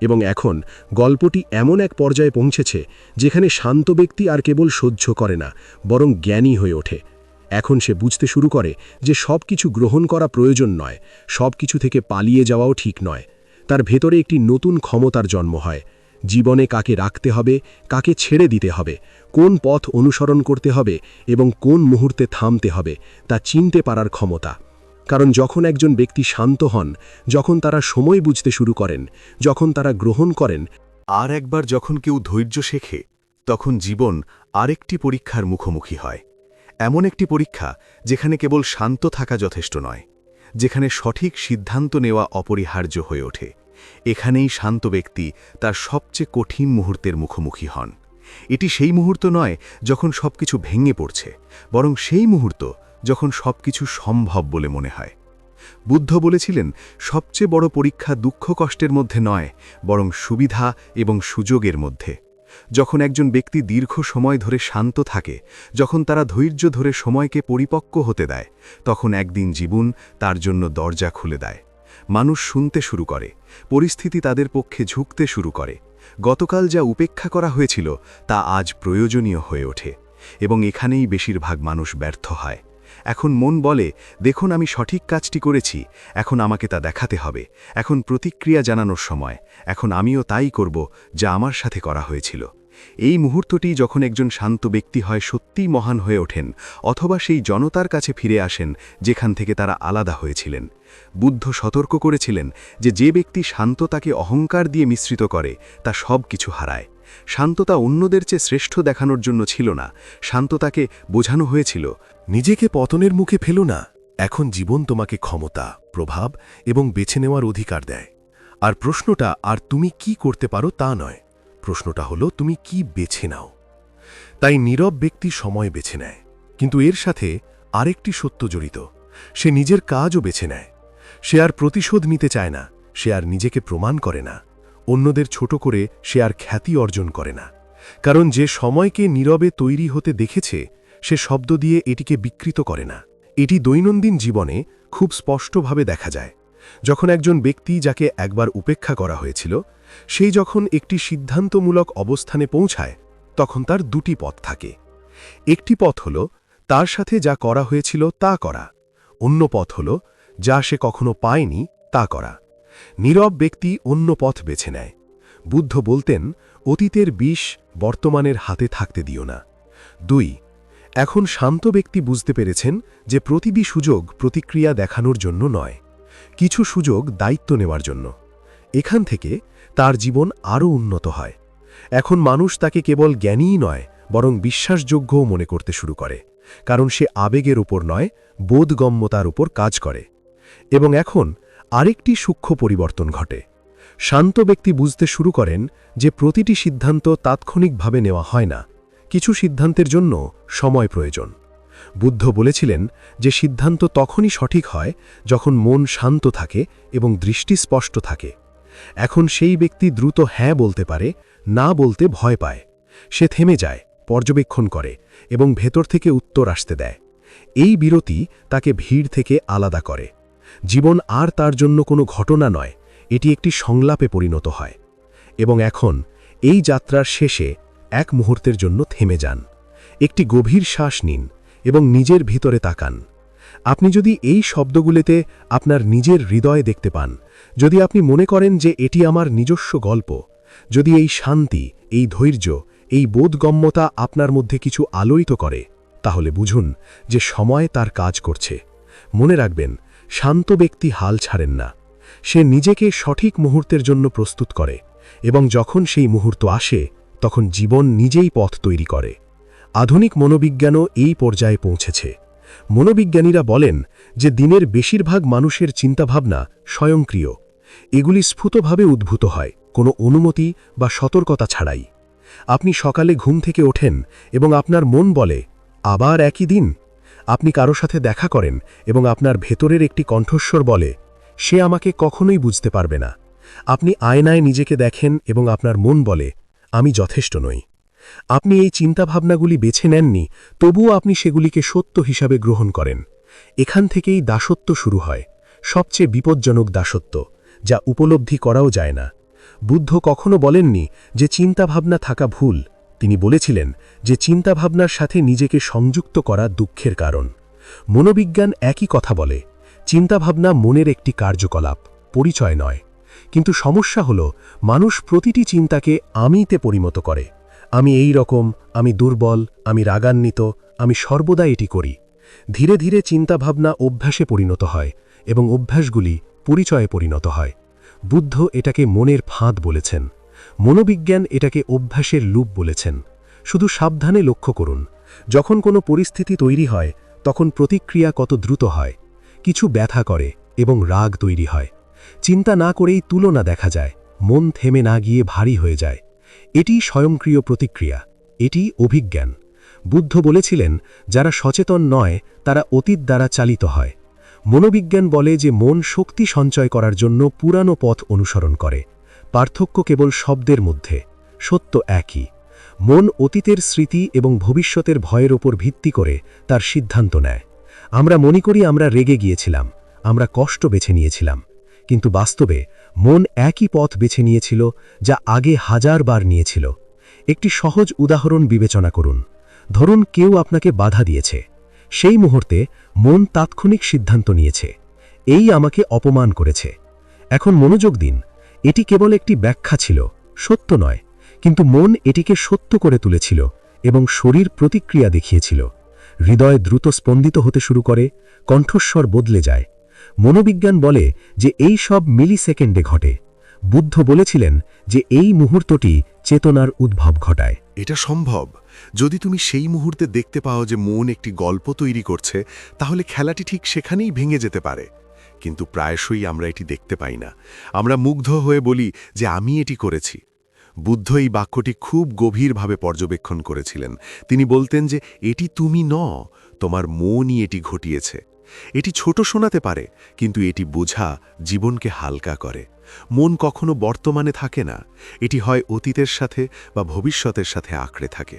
এবং এখন গল্পটি এমন এক পর্যায়ে পৌঁছেছে যেখানে শান্ত ব্যক্তি আর কেবল সহ্য করে না, বরং জ্ঞানী হয়ে ওঠে। এখন সে বুঝতে শুরু করে যে সব কিছু গ্রহণ করা প্রয়োজন নয়, সব কিছু থেকে পালিয়ে যাওয়াও ঠিক নয়। তার ভেতরে একটি নতুন ক্ষমতার জন্ম হয়। জীবনে কাকে রাখতে হবে, কাকে ছেড়ে দিতে হবে, কোন পথ অনুসরণ করতে হবে এবং কোন মুহূর্তে থামতে হবে তা চিনতে পারার ক্ষমতা। কারণ যখন একজন ব্যক্তি শান্ত হন, যখন তারা সময় বুঝতে শুরু করেন, যখন তারা গ্রহণ করেন, আর একবার যখন কেউ ধৈর্য শেখে, তখন জীবন আরেকটি পরীক্ষার মুখোমুখি হয়। এমন একটি পরীক্ষা যেখানে কেবল শান্ত থাকা যথেষ্ট নয়, যেখানে সঠিক সিদ্ধান্ত নেওয়া অপরিহার্য হয়ে ওঠে। এখানেই শান্ত ব্যক্তি তার সবচেয়ে কঠিন মুহূর্তের মুখোমুখি হন। এটি সেই মুহূর্ত নয় যখন সবকিছু ভেঙে পড়ছে, বরং সেই মুহূর্ত যখন সবকিছু সম্ভব বলে মনে হয়। বুদ্ধ বলেছিলেন, সবচেয়ে বড় পরীক্ষা দুঃখ কষ্টের মধ্যে নয়, বরং সুবিধা এবং সুযোগের মধ্যে। যখন একজন ব্যক্তি দীর্ঘ সময় ধরে শান্ত থাকে, যখন তারা ধৈর্য ধরে সময়কে পরিপক্ক হতে দেয়, তখন একদিন জীবন তার জন্য দরজা খুলে দেয়। মানুষ শুনতে শুরু করে, পরিস্থিতি তাদের পক্ষে ঝুঁকতে শুরু করে। গতকাল যা উপেক্ষা করা হয়েছিল তা আজ প্রয়োজনীয় হয়ে ওঠে, এবং এখানেই বেশিরভাগ মানুষ ব্যর্থ হয়। এখন মন বলে, দেখুন আমি সঠিক কাজটি করেছি, এখন আমাকে তা দেখাতে হবে, এখন প্রতিক্রিয়া জানানোর সময়, এখন আমিও তাই করব যা আমার সাথে করা হয়েছিল। এই মুহূর্তটি যখন একজন শান্ত ব্যক্তি হয় সত্যিই মহান হয়ে ওঠেন, অথবা সেই জনতার কাছে ফিরে আসেন যেখান থেকে তারা আলাদা হয়েছিলেন। বুদ্ধ সতর্ক করেছিলেন যে ব্যক্তি শান্ত তাকে অহংকার দিয়ে মিশ্রিত করে তা সব কিছু হারায়। শান্ততা অন্যদের চেয়ে শ্রেষ্ঠ দেখানোর জন্য ছিল না, শান্ততাকে বোঝানো হয়েছিল, নিজেকে পতনের মুখে ফেলো না। এখন জীবন তোমাকে ক্ষমতা, প্রভাব এবং বেছে নেওয়ার অধিকার দেয়। আর প্রশ্নটা আর তুমি কি করতে পারো তা নয়, প্রশ্নটা হলো তুমি কি বেছে নাও। তাই নীরব ব্যক্তি সময় বেছে নেয়, কিন্তু এর সাথে আরেকটি সত্য জড়িত, সে নিজের কাজও বেছে নেয়। সে আর প্রতিশোধ নিতে চায় না, সে আর নিজেকে প্রমাণ করে না, অন্যদের ছোট করে সে আর খ্যাতি অর্জন করে না। কারণ যে সময়কে নীরবে তৈরি হতে দেখেছে, সে শব্দ দিয়ে এটিকে বিকৃত করে না। এটি দৈনন্দিন জীবনে খুব স্পষ্টভাবে দেখা যায়। যখন একজন ব্যক্তি যাকে একবার উপেক্ষা করা হয়েছিল, সেই যখন একটি সিদ্ধান্তমূলক অবস্থানে পৌঁছায়, তখন তার দুটি পথ থাকে। একটি পথ হল তার সাথে যা করা হয়েছিল তা করা, অন্য পথ হল যা সে কখনো পায়নি তা করা। নীরব ব্যক্তি অন্য পথ বেছে নেয়। বুদ্ধ বলতেন, অতীতের বিষ বর্তমানের হাতে থাকতে দিও না। 2. এখন শান্ত ব্যক্তি বুঝতে পেরেছেন যে প্রতিটি সুযোগ প্রতিক্রিয়া দেখানোর জন্য নয়, কিছু সুযোগ দায়িত্ব নেওয়ার জন্য। এখান থেকে তার জীবন আরও উন্নত হয়। এখন মানুষ তাকে কেবল জ্ঞানীই নয়, বরং বিশ্বাসযোগ্যও মনে করতে শুরু করে, কারণ সে আবেগের উপর নয়, বোধগম্যতার উপর কাজ করে। এবং এখন আরেকটি সূক্ষ্ম পরিবর্তন ঘটে। শান্ত ব্যক্তি বুঝতে শুরু করেন যে প্রতিটি সিদ্ধান্ত তাৎক্ষণিকভাবে নেওয়া হয় না, কিছু সিদ্ধান্তের জন্য সময় প্রয়োজন। বুদ্ধ বলেছিলেন যে সিদ্ধান্ত তখনই সঠিক হয় যখন মন শান্ত থাকে এবং দৃষ্টি স্পষ্ট থাকে। এখন সেই ব্যক্তি দ্রুত হ্যাঁ বলতে পারে, না বলতে ভয় পায়। সে থেমে যায়, পর্যবেক্ষণ করে এবং ভেতর থেকে উত্তর আসতে দেয়। এই বিরতি তাকে ভিড় থেকে আলাদা করে। জীবন আর তার জন্য কোনো ঘটনা নয়, এটি একটি সংলাপে পরিণত হয়। এবং এখন এই যাত্রার শেষে এক মুহূর্তের জন্য থেমে যান, একটি গভীর শ্বাস নিন এবং নিজের ভিতরে তাকান। আপনি যদি এই শব্দগুলিতে আপনার নিজের হৃদয় দেখতে পান, যদি আপনি মনে করেন যে এটি আমার নিজস্ব গল্প, যদি এই শান্তি, এই ধৈর্য, এই বোধগম্যতা আপনার মধ্যে কিছু আলোড়িত করে, তাহলে বুঝুন যে সময় তার কাজ করছে। মনে রাখবেন, শান্ত ব্যক্তি হাল ছাড়েন না। সে নিজেকে সঠিক মুহূর্তের জন্য প্রস্তুত করে, এবং যখন সেই মুহূর্ত আসে, তখন জীবন নিজেই পথ তৈরি করে। আধুনিক মনোবিজ্ঞানও এই পর্যায়ে পৌঁছেছে। মনোবিজ্ঞানীরা বলেন যে দিনের বেশিরভাগ মানুষের চিন্তাভাবনা স্বয়ংক্রিয়। এগুলি স্ফুটভাবে উদ্ভূত হয়, কোনো অনুমতি বা সতর্কতা ছাড়াই। আপনি সকালে ঘুম থেকে ওঠেন এবং আপনার মন বলে, আবার একই দিন। আপনি কারো সাথে দেখা করেন এবং আপনার ভেতরের একটি কণ্ঠস্বর বলে, সে আমাকে কখনোই বুঝতে পারবে না। আপনি আয়নায় নিজেকে দেখেন এবং আপনার মন বলে, আমি যথেষ্ট নই। আপনি এই চিন্তাভাবনাগুলি বেছে নেননি, তবুও আপনি সেগুলিকে সত্য হিসাবে গ্রহণ করেন। এখান থেকেই দাসত্ব শুরু হয়, সবচেয়ে বিপজ্জনক দাসত্ব, যা উপলব্ধি করাও যায় না। বুদ্ধ কখনো বলেননি যে চিন্তাভাবনা থাকা ভুল। তিনি বলেছিলেন যে চিন্তাভাবনার সাথে নিজেকে সংযুক্ত করা দুঃখের কারণ। মনোবিজ্ঞান একই কথা বলে, চিন্তাভাবনা মনের একটি কার্যকলাপ, পরিচয় নয়। কিন্তু সমস্যা হল, মানুষ প্রতিটি চিন্তাকে আমিতে পরিণত করে। আমি এই রকম, আমি দুর্বল, আমি রাগান্বিত, আমি সর্বদা এটি করি। ধীরে ধীরে চিন্তাভাবনা অভ্যাসে পরিণত হয় এবং অভ্যাসগুলি পরিচয়ে পরিণত হয়। বুদ্ধ এটাকে মনের ফাঁদ বলেছেন, মনোবিজ্ঞান এটাকে অভ্যাসের লুপ বলেছেন। শুধু সাবধানে লক্ষ্য করুন, যখন কোনো পরিস্থিতি তৈরি হয়, তখন প্রতিক্রিয়া কত দ্রুত হয়। কিছু ব্যথা করে এবং রাগ তৈরি হয়। চিন্তা না করেই তুলনা দেখা যায়, মন থেমে না গিয়ে ভারী হয়ে যায়। এটি স্বয়ংক্রিয় প্রতিক্রিয়া, এটি অভিজ্ঞান। বুদ্ধ বলেছিলেন, যারা সচেতন নয় তারা অতীত দ্বারা চালিত হয়। মনোবিজ্ঞান বলে যে মন শক্তি সঞ্চয় করার জন্য পুরানো পথ অনুসরণ করে। পার্থক্য কেবল শব্দের মধ্যে, সত্য একই। মন অতীতের স্মৃতি এবং ভবিষ্যতের ভয়ের ওপর ভিত্তি করে তার সিদ্ধান্ত নেয়। আমরা মনে করি আমরা রেগে গিয়েছিলাম, আমরা কষ্ট বেছে নিয়েছিলাম, কিন্তু বাস্তবে মন একই পথ বেছে নিয়েছিল যা আগে 1000 বার নিয়েছিল। একটি সহজ উদাহরণ বিবেচনা করুন। ধরুন কেউ আপনাকে বাধা দিয়েছে। সেই মুহূর্তে মন তাৎক্ষণিক সিদ্ধান্ত নিয়েছে, এই আমাকে অপমান করেছে। এখন মনোযোগ দিন, এটি কেবল একটি ব্যাখ্যা ছিল, সত্য নয়। কিন্তু মন এটিকে সত্য করে তুলেছিল এবং শরীর প্রতিক্রিয়া দেখিয়েছিল। হৃদয় দ্রুত স্পন্দিত হতে শুরু করে, কণ্ঠস্বর বদলে যায়। মনোবিজ্ঞান বলে যে এই সব মিলিসেকেন্ডে ঘটে। বুদ্ধ বলেছিলেন যে এই মুহূর্তটি চেতনার উদ্ভব ঘটায়। এটা সম্ভব। যদি তুমি সেই মুহূর্তে দেখতে পাও যে মন একটি গল্প তৈরি করছে, তাহলে খেলাটি ঠিক সেখানেই ভেঙে যেতে পারে। কিন্তু প্রায়শই আমরা এটি দেখতে পাই না। আমরা মুগ্ধ হয়ে বলি যে আমি এটি করেছি। বুদ্ধ এই বাক্যটি খুব গভীরভাবে পর্যবেক্ষণ করেছিলেন। তিনি বলতেন যে এটি তুমি তোমার মনই এটি ঘটিয়েছে। এটি ছোট শোনাতে পারে, কিন্তু এটি বোঝা জীবনকে হালকা করে। মন কখনো বর্তমানে থাকে না, এটি হয় অতীতের সাথে বা ভবিষ্যতের সাথে আঁকড়ে থাকে।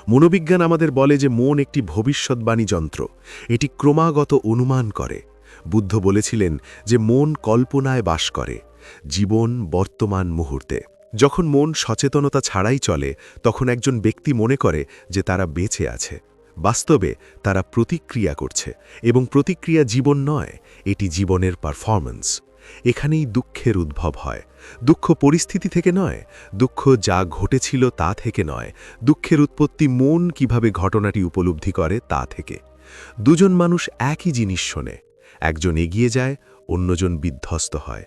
মনোবিজ্ঞান আমাদের বলে যে মন একটি ভবিষ্যৎবাণী যন্ত্র, এটি ক্রমাগত অনুমান করে। বুদ্ধ বলেছিলেন যে মন কল্পনায় বাস করে, জীবন বর্তমান মুহূর্তে। যখন মন সচেতনতা ছাড়াই চলে, তখন একজন ব্যক্তি মনে করে যে তারা বেঁচে আছে। বাস্তবে তারা প্রতিক্রিয়া করছে, এবং প্রতিক্রিয়া জীবন নয়, এটি জীবনের পারফরম্যান্স। এখানেই দুঃখের উদ্ভব হয়। দুঃখ পরিস্থিতি থেকে নয়, দুঃখ যা ঘটেছিল তা থেকে নয়, দুঃখের উৎপত্তি মন কিভাবে ঘটনাটি উপলব্ধি করে তা থেকে। দুজন মানুষ একই জিনিস শোনে, একজন এগিয়ে যায়, অন্যজন বিধ্বস্ত হয়।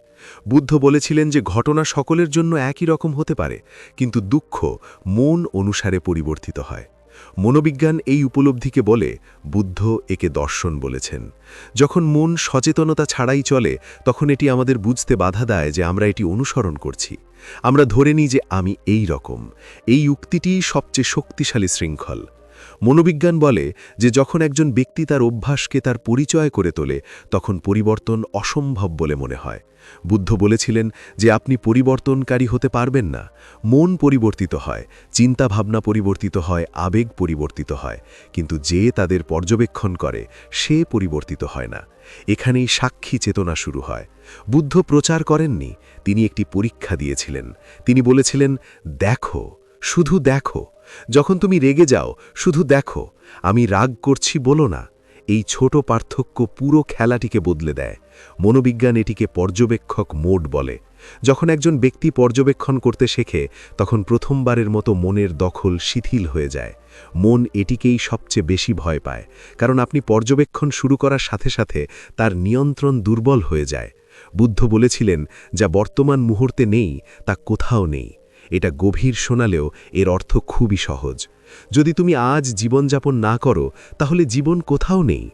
বুদ্ধ বলেছিলেন যে ঘটনা সকলের জন্য একই রকম হতে পারে, কিন্তু দুঃখ মন অনুসারে পরিবর্তিত হয়। মনোবিজ্ঞান এই উপলব্ধিকে বলে, বুদ্ধ একে দর্শন বলেছেন। যখন মন সচেতনতা ছাড়াই চলে, তখন এটি আমাদের বুঝতে বাধা দেয় যে আমরা এটি অনুসরণ করছি। আমরা ধরে নিই যে আমি এই রকম। এই উক্তিটিই সবচেয়ে শক্তিশালী শৃঙ্খল। মনোবিজ্ঞান বলে যে যখন একজন ব্যক্তি তার অভ্যাসকে তার পরিচয় করে তোলে, তখন পরিবর্তন অসম্ভব বলে মনে হয়। বুদ্ধ বলেছিলেন যে আপনি পরিবর্তনকারী হতে পারবেন না। মন পরিবর্তিত হয়, চিন্তাভাবনা পরিবর্তিত হয়, আবেগ পরিবর্তিত হয়, কিন্তু যে তাদের পর্যবেক্ষণ করে সে পরিবর্তিত হয় না। এখানেই সাক্ষী চেতনা শুরু হয়। বুদ্ধ প্রচার করেননি, তিনি একটি পরীক্ষা দিয়েছিলেন। তিনি বলেছিলেন, দেখো, শুধু দেখো। যখন তুমি রেগে যাও, শুধু দেখো। আমি রাগ করছি বলো না। এই ছোট পার্থক্য পুরো খেলাটিকে বদলে দেয়। মনোবিজ্ঞান এটিকে পর্যবেক্ষক মোড বলে। যখন একজন ব্যক্তি পর্যবেক্ষণ করতে শেখে, তখন প্রথমবারের মতো মনের দখল শিথিল হয়ে যায়। মন এটিকেই সবচেয়ে বেশি ভয় পায়, কারণ আপনি পর্যবেক্ষণ শুরু করার সাথে সাথে তার নিয়ন্ত্রণ দুর্বল হয়ে যায়। বুদ্ধ বলেছিলেন, যা বর্তমান মুহূর্তে নেই তা কোথাও নেই। এটা গভীর শোনালেও এর অর্থ খুবই সহজ। যদি তুমি আজ জীবনযাপন না করো, তাহলে জীবন কোথাও নেই।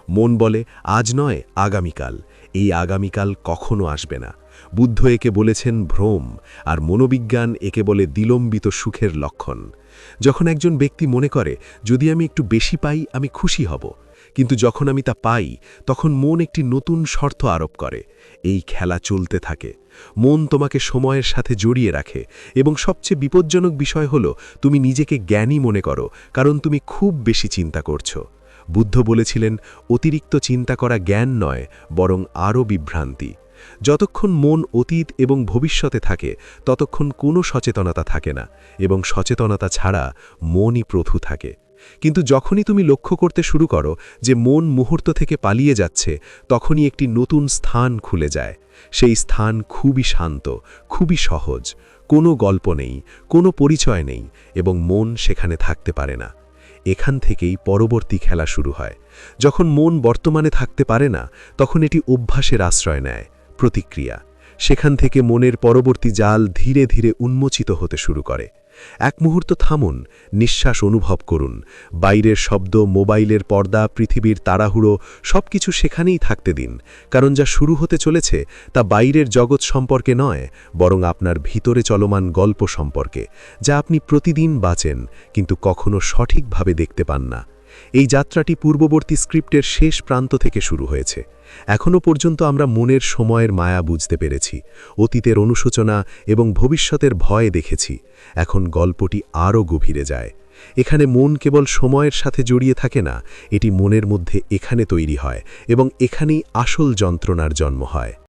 মন বলে আজ নয়, আগামীকাল। এই আগামীকাল কখনো আসবে না। বুদ্ধ একে বলেছেন ভ্রম, আর মনোবিজ্ঞান একে বলে বিলম্বিত সুখের লক্ষণ। যখন একজন ব্যক্তি মনে করে যদি আমি একটু বেশি পাই আমি খুশি হব, কিন্তু যখন আমি তা পাই, তখন মন একটি নতুন শর্ত আরোপ করে। এই খেলা চলতে থাকে। মন তোমাকে সময়ের সাথে জড়িয়ে রাখে, এবং সবচেয়ে বিপজ্জনক বিষয় হলো তুমি নিজেকে জ্ঞানী মনে করো, কারণ তুমি খুব বেশি চিন্তা করছো। বুদ্ধ বলেছিলেন, অতিরিক্ত চিন্তা করা জ্ঞান নয়, বরং আরও বিভ্রান্তি। যতক্ষণ মন অতীত এবং ভবিষ্যতে থাকে, ততক্ষণ কোনো সচেতনতা থাকে না, এবং সচেতনতা ছাড়া মনই প্রভু থাকে। কিন্তু যখনই তুমি লক্ষ্য করতে শুরু করো যে মন মুহূর্ত থেকে পালিয়ে যাচ্ছে, তখনই একটি নতুন স্থান খুলে যায়। সেই স্থান খুবই শান্ত, খুবই সহজ, কোনো গল্প নেই, কোনো পরিচয় নেই, এবং মন সেখানে থাকতে পারে না। এখান থেকেই পরবর্তী খেলা শুরু হয়। যখন মন বর্তমানে থাকতে পারে না, তখন এটি অভ্যাসের আশ্রয় নেয়, প্রতিক্রিয়া। সেখান থেকে মনের পরবর্তী জাল ধীরে ধীরে উন্মোচিত হতে শুরু করে। এক মুহূর্ত থামুন, নিঃশ্বাস অনুভব করুন। বাইরের শব্দ, মোবাইলের পর্দা, পৃথিবীর তাড়াহুড়ো সবকিছু সেখানেই থাকতে দিন, কারণ যা শুরু হতে চলেছে তা বাইরের জগৎ সম্পর্কে নয়, বরং আপনার ভিতরে চলমান গল্প সম্পর্কে, যা আপনি প্রতিদিন বাঁচেন কিন্তু কখনো সঠিকভাবে দেখতে পান না। এই যাত্রাটি পূর্ববর্তী স্ক্রিপ্টের শেষ প্রান্ত থেকে শুরু হয়েছে। এখনও পর্যন্ত আমরা মনের সময়ের মায়া বুঝতে পেরেছি, অতীতের অনুশোচনা এবং ভবিষ্যতের ভয় দেখেছি। এখন গল্পটি আরও গভীরে যায়। এখানে মন কেবল সময়ের সাথে জড়িয়ে থাকে না, এটি মনের মধ্যে এখানে তৈরি হয়, এবং এখানেই আসল যন্ত্রণার জন্ম হয়।